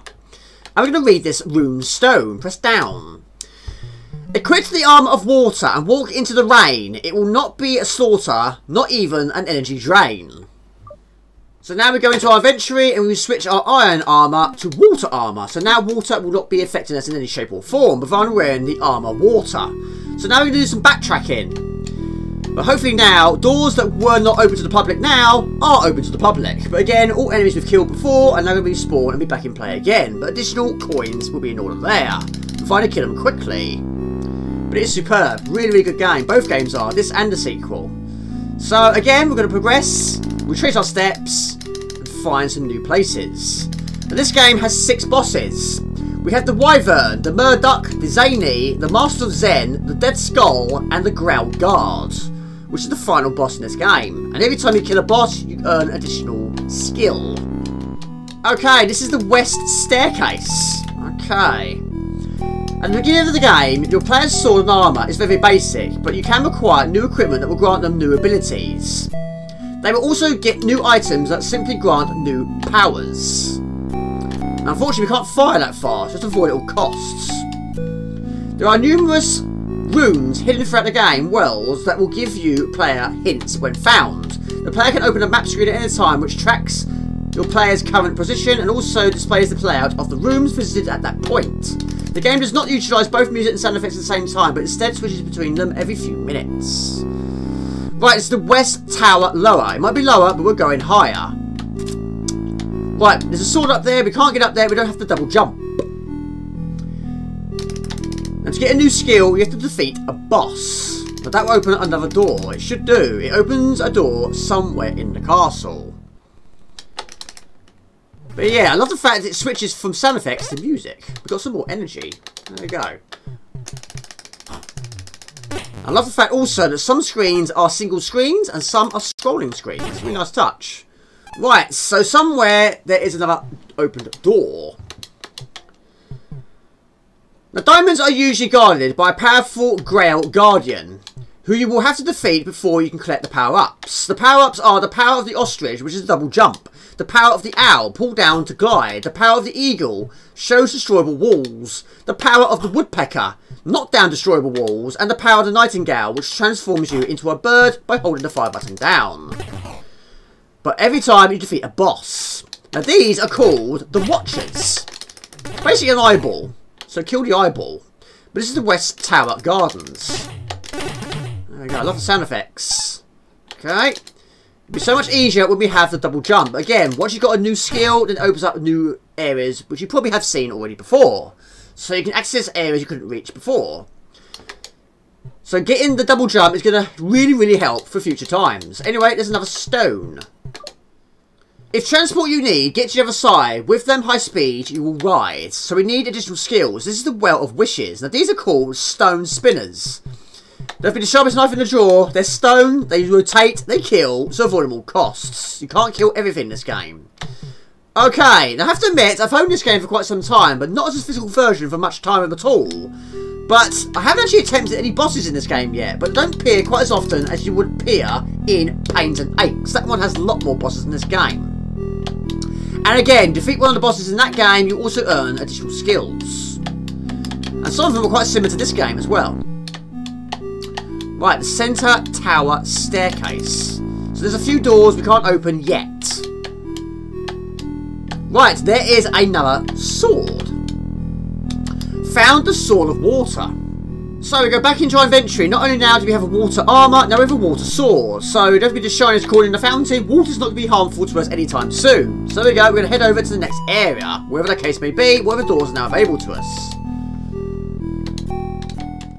And we're going to read this rune stone. Press down. Equip the armour of water and walk into the rain. It will not be a slaughter, not even an energy drain. So now we go into our inventory and we switch our iron armour to water armour. So now water will not be affecting us in any shape or form, provided we're wearing the armour water. So now we're going to do some backtracking. But hopefully now, doors that were not open to the public now are open to the public. But again, all enemies we've killed before are now going to respawn and be back in play again. But additional coins will be in order there. Provided kill them quickly. But it is superb. Really, really good game. Both games are. This and the sequel. So again, we're going to progress. Retrace our steps. And find some new places. Now, this game has 6 bosses. We have the Wyvern, the Murdoch, the Zany, the Master of Zen, the Dead Skull, and the Grail Guard, which is the final boss in this game. And every time you kill a boss, you earn additional skill. Okay, this is the West Staircase. Okay. At the beginning of the game, your player's sword and armour is very basic, but you can acquire new equipment that will grant them new abilities. They will also get new items that simply grant new powers. Now, unfortunately, we can't fire that fast, just to avoid all costs. There are numerous runes hidden throughout the game, wells, that will give you player hints when found. The player can open a map screen at any time which tracks your player's current position and also displays the layout of the rooms visited at that point. The game does not utilise both music and sound effects at the same time, but instead switches between them every few minutes. Right, it's the West Tower lower. It might be lower, but we're going higher. Right, there's a sword up there. We can't get up there. We don't have to double jump. And to get a new skill, you have to defeat a boss. But that will open another door. It should do. It opens a door somewhere in the castle. But yeah, I love the fact that it switches from sound effects to music. We've got some more energy. There we go. I love the fact also that some screens are single screens and some are scrolling screens. It's a really nice touch. Right, so somewhere there is another opened door. Now, diamonds are usually guarded by a powerful Grail Guardian, who you will have to defeat before you can collect the power-ups. The power-ups are the power of the ostrich, which is a double jump. The power of the owl, pull down to glide. The power of the eagle, shows destroyable walls. The power of the woodpecker, knock down destroyable walls. And the power of the nightingale, which transforms you into a bird by holding the fire button down. But every time you defeat a boss. Now these are called the Watchers. Basically an eyeball. So kill the eyeball. But this is the West Tower Gardens. There we go. I love the sound effects. Okay. It'll be so much easier when we have the double jump. Again, once you've got a new skill, then it opens up new areas which you probably have seen already before. So you can access areas you couldn't reach before. So getting the double jump is going to really, really help for future times. Anyway, there's another stone. If transport you need, get to the other side. With them high speed, you will ride. So we need additional skills. This is the Well of Wishes. Now these are called stone spinners. They'll be the sharpest knife in the drawer. They're stone, they rotate, they kill, so avoid them all costs. You can't kill everything in this game. Okay, now I have to admit, I've owned this game for quite some time, but not as a physical version for much time at all. But I haven't actually attempted any bosses in this game yet, but don't appear quite as often as you would appear in Pains and Aches. That one has a lot more bosses in this game. And again, defeat one of the bosses in that game, you also earn additional skills. And some of them are quite similar to this game as well. Right, the Centre Tower Staircase. So there's a few doors we can't open yet. Right, there is another sword. Found the Sword of Water. So we go back into our inventory. Not only now do we have a water armour, now we have a water sword. So don't be just showing us caught in the fountain. Water's not going to be harmful to us anytime soon. So there we go, we're going to head over to the next area. Wherever the case may be, whatever doors are now available to us.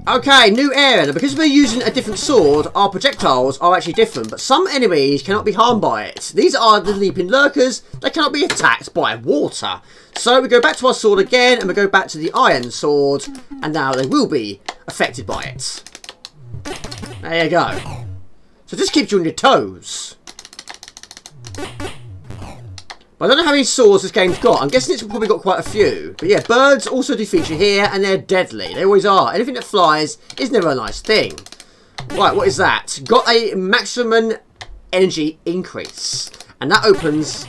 Okay, new area. Now, because we're using a different sword, our projectiles are actually different, but some enemies cannot be harmed by it. These are the leaping lurkers. They cannot be attacked by water. So we go back to our sword again, and we go back to the iron sword, and now they will be affected by it. There you go. So this keeps you on your toes. But I don't know how many swords this game's got. I'm guessing it's probably got quite a few. But yeah, birds also do feature here, and they're deadly. They always are. Anything that flies is never a nice thing. Right, what is that? Got a maximum energy increase. And that opens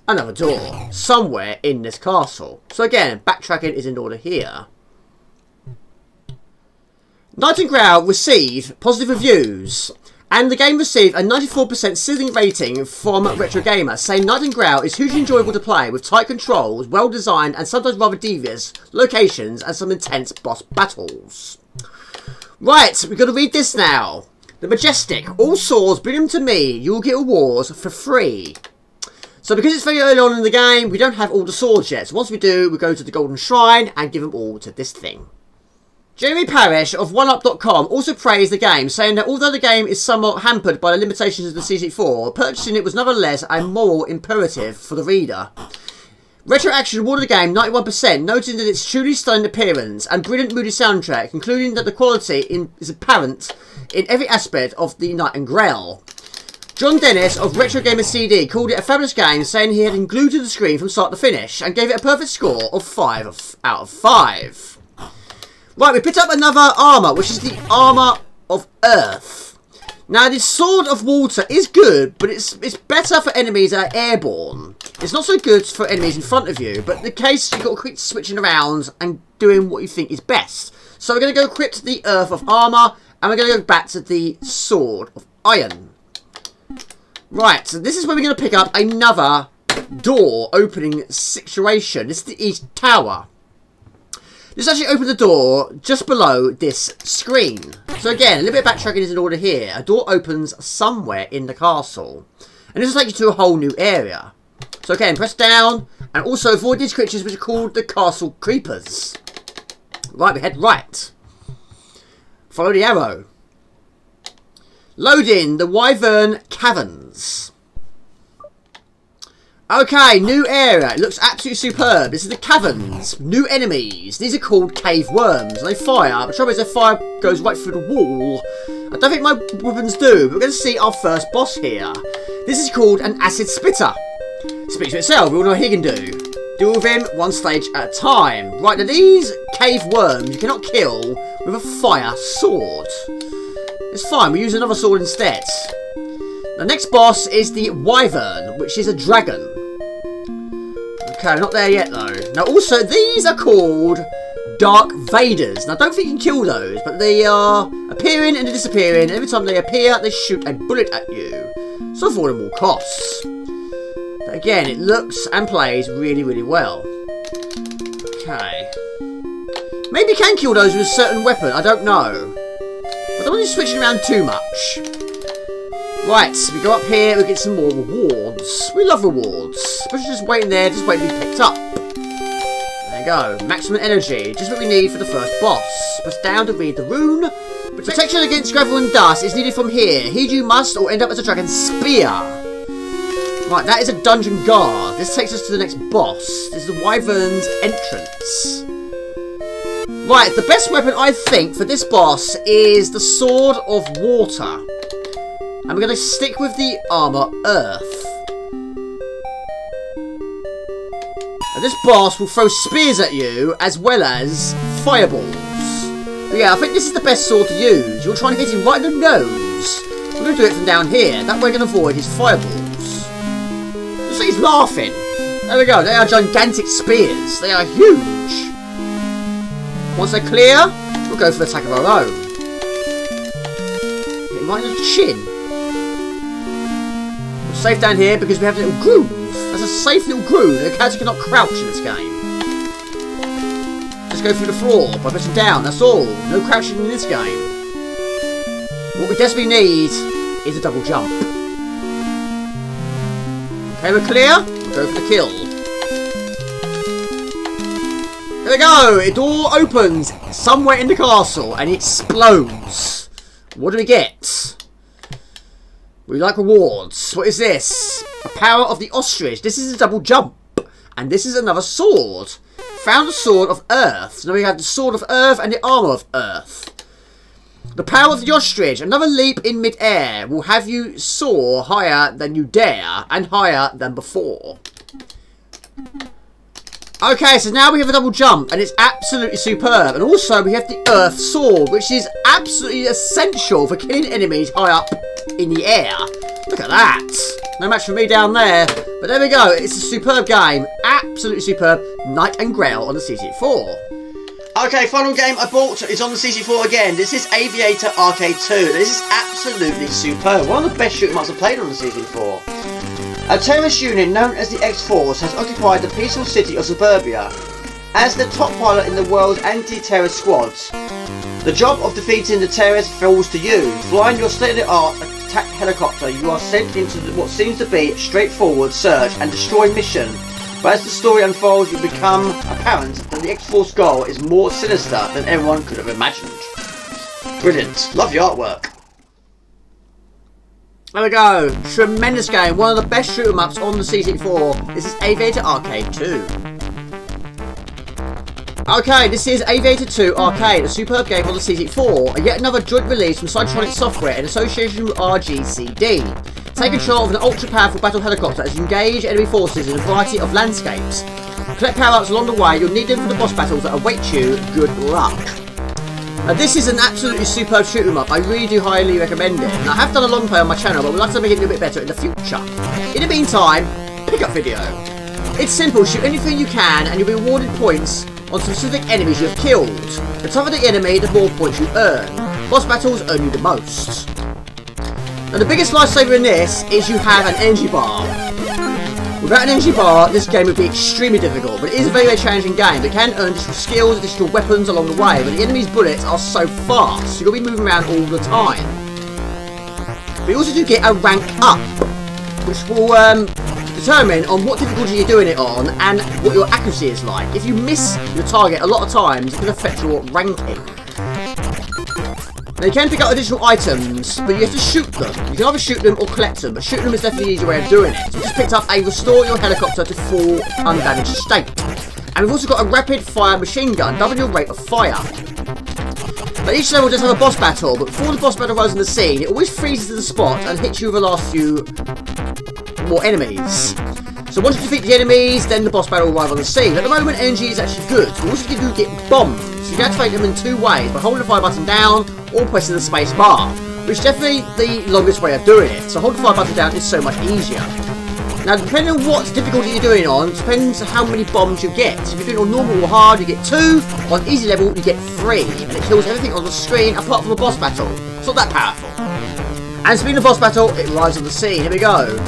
another door somewhere in this castle. So again, backtracking is in order here. Nightingale received positive reviews And the game received a 94% ceiling rating from Retro Gamer, saying Night and Grail is hugely enjoyable to play with tight controls, well designed and sometimes rather devious locations and some intense boss battles. Right, we've got to read this now. The Majestic. All swords, bring them to me. You will get awards for free. So because it's very early on in the game, we don't have all the swords yet. So once we do, we go to the Golden Shrine and give them all to this thing. Jeremy Parish of OneUp.com also praised the game, saying that although the game is somewhat hampered by the limitations of the C64, purchasing it was nevertheless a moral imperative for the reader. Retro Action awarded the game 91%, noting that its truly stunning appearance and brilliant moody soundtrack, concluding that the quality is apparent in every aspect of the Night and Grail. John Dennis of Retro Gamer CD called it a fabulous game, saying he had been glued to the screen from start to finish, and gave it a perfect score of 5 out of 5. Right, we picked up another armour, which is the Armour of Earth. Now, the Sword of Water is good, but it's better for enemies that are airborne. It's not so good for enemies in front of you, but in the case, you've got to keep switching around and doing what you think is best. So we're going to go equip the Earth of Armour, and we're going to go back to the Sword of Iron. Right, so this is where we're going to pick up another door opening situation. This is the East Tower. This actually opened the door just below this screen. So again, a little bit of backtracking is in order here. A door opens somewhere in the castle. And this will take you to a whole new area. So again, press down. And also avoid these creatures which are called the Castle Creepers. Right, we head right. Follow the arrow. Loading the Wyvern Caverns. Okay, new area. It looks absolutely superb. This is the caverns. New enemies. These are called cave worms. They fire. The trouble is their fire goes right through the wall. I don't think my weapons do, but we're going to see our first boss here. This is called an acid spitter. Speaks for itself. We all know what he can do. Deal with him one stage at a time. Right, now these cave worms you cannot kill with a fire sword. It's fine. We use another sword instead. The next boss is the Wyvern, which is a dragon. Okay, not there yet though. Now also, these are called Dark Vaders. Now I don't think you can kill those, but they are appearing and disappearing. And every time they appear, they shoot a bullet at you. So avoid them all costs. But again, it looks and plays really, really well. Okay. Maybe you can kill those with a certain weapon, I don't know. But I don't want you switching around too much. Right, we go up here, we get some more rewards. We love rewards. Especially just waiting there, just waiting to be picked up. There you go. Maximum energy. Just what we need for the first boss. Press down to read the rune. Protection against gravel and dust is needed from here. Heed you must or end up as a dragon's spear. Right, that is a dungeon guard. This takes us to the next boss. This is the Wyvern's entrance. Right, the best weapon I think for this boss is the Sword of Water. And we're going to stick with the Armour Earth. And this boss will throw spears at you as well as fireballs. But yeah, I think this is the best sword to use. You're trying to hit him right in the nose. We're going to do it from down here. That way we're going to avoid his fireballs. Looks like he's laughing. There we go. They are gigantic spears. They are huge. Once they're clear, we'll go for the attack of our own. Hit him right in the chin. Safe down here because we have a little groove. That's a safe little groove. The character cannot crouch in this game. Just go through the floor by pressing down. That's all. No crouching in this game. What we desperately need is a double jump. Okay, we're clear. We'll go for the kill. There we go. A door opens somewhere in the castle and it explodes. What do we get? We like rewards. What is this? A power of the ostrich. This is a double jump. And this is another sword. Found a sword of earth. So now we have the sword of earth and the armour of earth. The power of the ostrich. Another leap in mid-air will have you soar higher than you dare. And higher than before. Okay, so now we have a double jump. And it's absolutely superb. And also we have the earth sword. Which is absolutely essential for killing enemies high up in the air. Look at that. No match for me down there. But there we go. It's a superb game. Absolutely superb. Night and Grail on the C64. Okay, final game I bought is on the C64 again. This is Aviator Arcade 2. This is absolutely superb. One of the best shoot 'em ups I've played on the C64. A terrorist unit known as the X-Force has occupied the peaceful city of Suburbia. As the top pilot in the world's anti-terrorist squads, the job of defeating the terrorists falls to you. Flying your state-of-the-art attack helicopter, you are sent into what seems to be a straightforward search and destroy mission. But as the story unfolds, it becomes apparent that the X-Force goal is more sinister than everyone could have imagined. Brilliant. Love the artwork. There we go. Tremendous game. One of the best shoot 'em ups on the C64. This is Aviator Arcade 2. Okay, this is Aviator 2 Arcade, a superb game on the C64, and yet another joint release from Cybertronic Software in association with RGCD. Take control of an ultra-powerful battle helicopter as you engage enemy forces in a variety of landscapes. Collect power-ups along the way, you'll need them for the boss battles that await you. Good luck. This is an absolutely superb shoot 'em up. I really do highly recommend it. And I have done a long play on my channel, but we'd like to make it a little bit better in the future. In the meantime, pick-up video. It's simple, shoot anything you can and you'll be awarded points on specific enemies you have killed. The tougher the enemy, the more points you earn. Boss battles earn you the most. Now the biggest lifesaver in this is you have an energy bar. Without an energy bar, this game would be extremely difficult, but it is a very, very challenging game. It can earn additional skills, additional weapons along the way, but the enemy's bullets are so fast, you're going to be moving around all the time. But you also do get a rank up, which will determine on what difficulty you're doing it on and what your accuracy is like. If you miss your target a lot of times, it can affect your ranking. Now you can pick up additional items, but you have to shoot them. You can either shoot them or collect them, but shooting them is definitely the easier way of doing it. So we just picked up a restore your helicopter to full undamaged state. And we've also got a rapid fire machine gun, double your rate of fire. Now each level does have a boss battle, but before the boss battle runs on the scene, it always freezes to the spot and hits you with the last few more enemies. So once you defeat the enemies, then the boss battle will arrive on the scene. At the moment, energy is actually good. But also you do get bombs. So you can activate them in two ways, by holding the fire button down or pressing the space bar, which is definitely the longest way of doing it. So holding the fire button down is so much easier. Now depending on what difficulty you're doing on, depends on how many bombs you get. So if you're doing on normal or hard, you get 2. On easy level, you get 3. And it kills everything on the screen apart from a boss battle. It's not that powerful. And speaking of boss battle, it arrives on the scene. Here we go.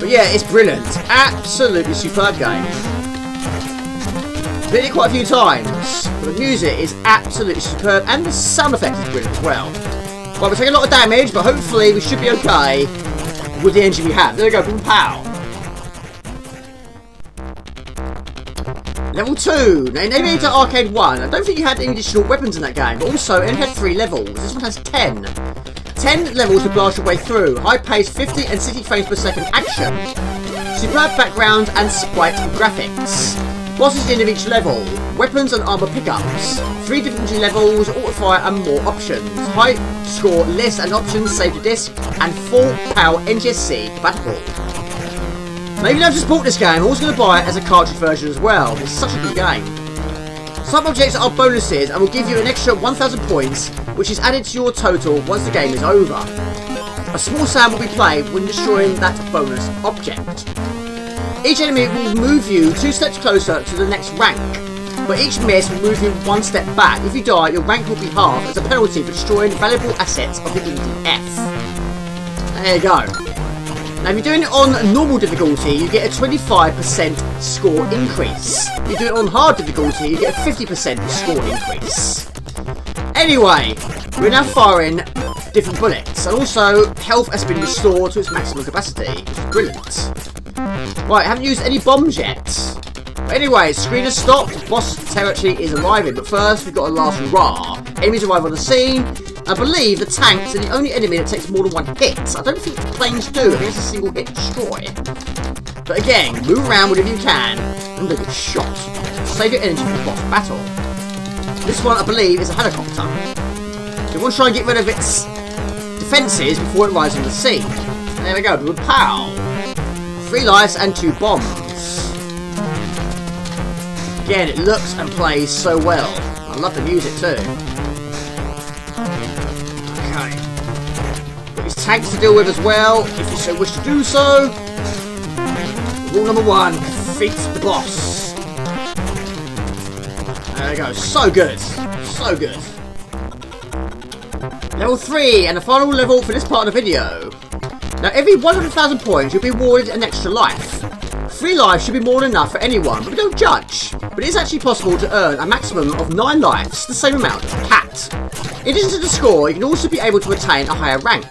But yeah, it's brilliant. Absolutely superb game. Played it quite a few times. But the music is absolutely superb and the sound effect is brilliant as well. Well, we're taking a lot of damage, but hopefully we should be okay with the engine we have. There we go, boom pow. Level 2. Now in Aviator Arcade 1, I don't think you had any additional weapons in that game, but also it only had 3 levels. This one has 10. 10 levels to blast your way through. High pace, 50 and 60 frames per second action. Superb background and sprite graphics. Bosses at the end of each level. Weapons and armor pickups. 3 difficulty levels, auto fire and more options. High score list and options, save to disc, and full power NTSC compatible. Now even though I've just bought this game, I'm also going to buy it as a cartridge version as well. It's such a good game. Some objects are bonuses and will give you an extra 1,000 points, which is added to your total once the game is over. A small sound will be played when destroying that bonus object. Each enemy will move you 2 steps closer to the next rank, but each miss will move you 1 step back. If you die, your rank will be halved as a penalty for destroying valuable assets of the EDF. There you go. Now if you're doing it on normal difficulty, you get a 25% score increase. If you do it on hard difficulty, you get a 50% score increase. Anyway, we're now firing different bullets, and also health has been restored to its maximum capacity, which is brilliant. Right, I haven't used any bombs yet. But anyway, screen has stopped, boss territory is arriving, but first we've got a last hurrah. Enemies arrive on the scene. I believe the tanks are the only enemy that takes more than 1 hit. I don't think the planes do. I think it's a single hit destroy. But again, move around whenever you can and don't get shot. Save your energy for the boss battle. This one, I believe, is a helicopter. So we want to try and get rid of its defences before it arrives on the scene. There we go, boom pow. 3 lives and 2 bombs. Again, it looks and plays so well. I love the music too. Okay. Got these tanks to deal with as well, if you so wish to do so. Rule number 1, defeat the boss. There There you go. So good. So good. Level 3 and the final level for this part of the video. Now every 100,000 points you'll be awarded an extra life. 3 lives should be more than enough for anyone, but we don't judge. But it is actually possible to earn a maximum of 9 lives, the same amount as a cat. In addition to the score, you can also be able to attain a higher rank.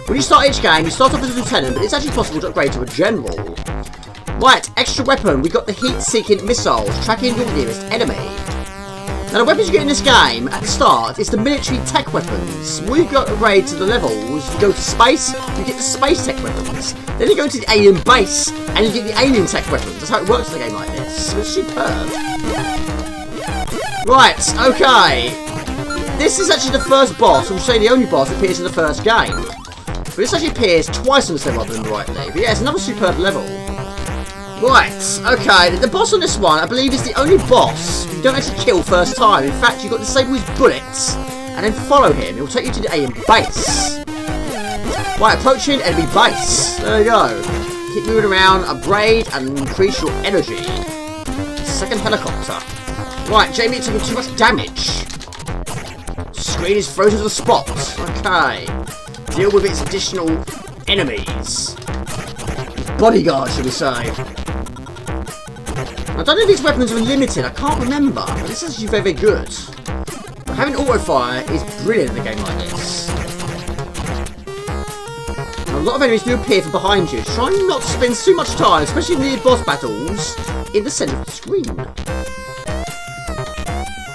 When you start each game, you start off as a lieutenant, but it's actually possible to upgrade to a general. Right, extra weapon, we got the heat-seeking missiles, tracking your nearest enemy. Now the weapons you get in this game, at the start, is the military tech weapons. When you go upgrade to the levels, you go to space, you get the space tech weapons. Then you go to the alien base, and you get the alien tech weapons. That's how it works in a game like this. It's superb. Right, okay. This is actually the first boss, I'm saying the only boss that appears in the first game. But this actually appears twice on this level, if I remember rightly. But yeah, it's another superb level. Right, okay, the boss on this one, I believe, is the only boss you don't actually kill first time. In fact, you've got to disable his bullets, and then follow him. It will take you to the alien base. Right, approaching enemy base. There you go. Keep moving around, upgrade, and increase your energy. Second helicopter. Right, Jamie, you're taking too much damage. Screen is frozen to the spot. Okay. Deal with its additional enemies. Bodyguard, should we say. I don't know if these weapons are limited, I can't remember, but this is actually very, very good. But having auto-fire is brilliant in a game like this. Now, a lot of enemies do appear from behind you. Try not to spend too much time, especially in the boss battles, in the centre of the screen.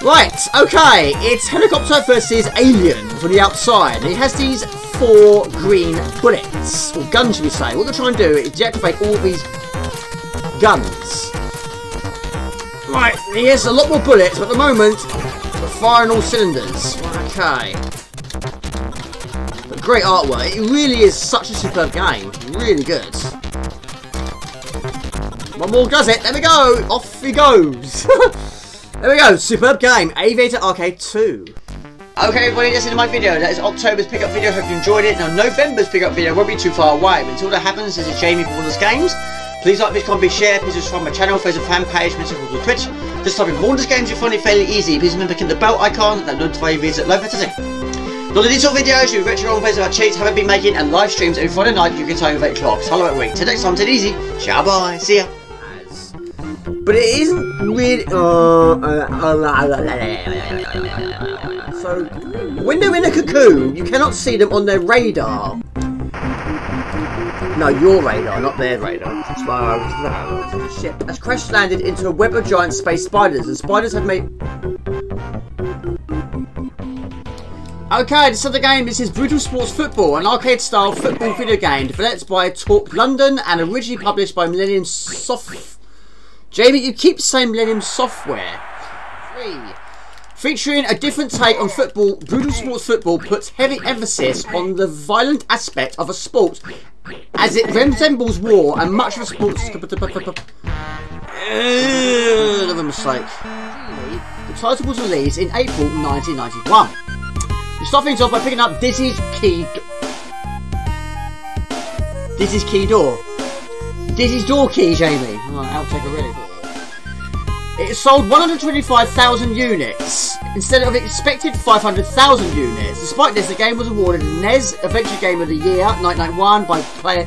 Right, okay, it's helicopter versus alien from the outside, and it has these 4 green bullets, or guns should we say. What they're trying to do is deactivate all these guns. Right, he has a lot more bullets, but at the moment, we're firing all cylinders. Okay. But great artwork, it really is such a superb game, really good. One more does it, there we go, off he goes. There we go, superb game, Aviator Arcade 2. Okay everybody, that's the end of my video. That is October's pickup video, hope you enjoyed it. Now November's pickup video won't be too far away, but until that happens, this is Jamie from Vaders Games. Please like this, comment, share, please subscribe to my channel, Facebook fan page, Facebook to Twitch. Just type in Vaders Games, you'll find it fairly easy. Please remember to click the bell icon that notify you videos at low fantasy. Not these sort of videos, you retro on about cheats, haven't been making, and live streams every Friday night, you can time with 8 o'clock. Hello at week. Till next time, take it easy. Ciao, bye, see ya. But it isn't really. So, when they're in a cocoon, you cannot see them on their radar. No, your radar, not their radar. The ship has crash landed into a web of giant space spiders, and spiders have made. Okay, this other game, this is Brutal Sports Football, an arcade-style football video game developed by Talk London and originally published by Millennium Soft. Jamie, you keep saying Millennium Software. 3. Featuring a different take on football, Brutal Sports Football puts heavy emphasis on the violent aspect of a sport as it resembles war and much of a sport's... Another mistake. The title was released in April 1991. We start things off by picking up Dizzy's Key Door. Dizzy's door key, Jamie. Oh, outtake already. It sold 125,000 units instead of expected 500,000 units. Despite this, the game was awarded NES Adventure Game of the Year 1991 by Player.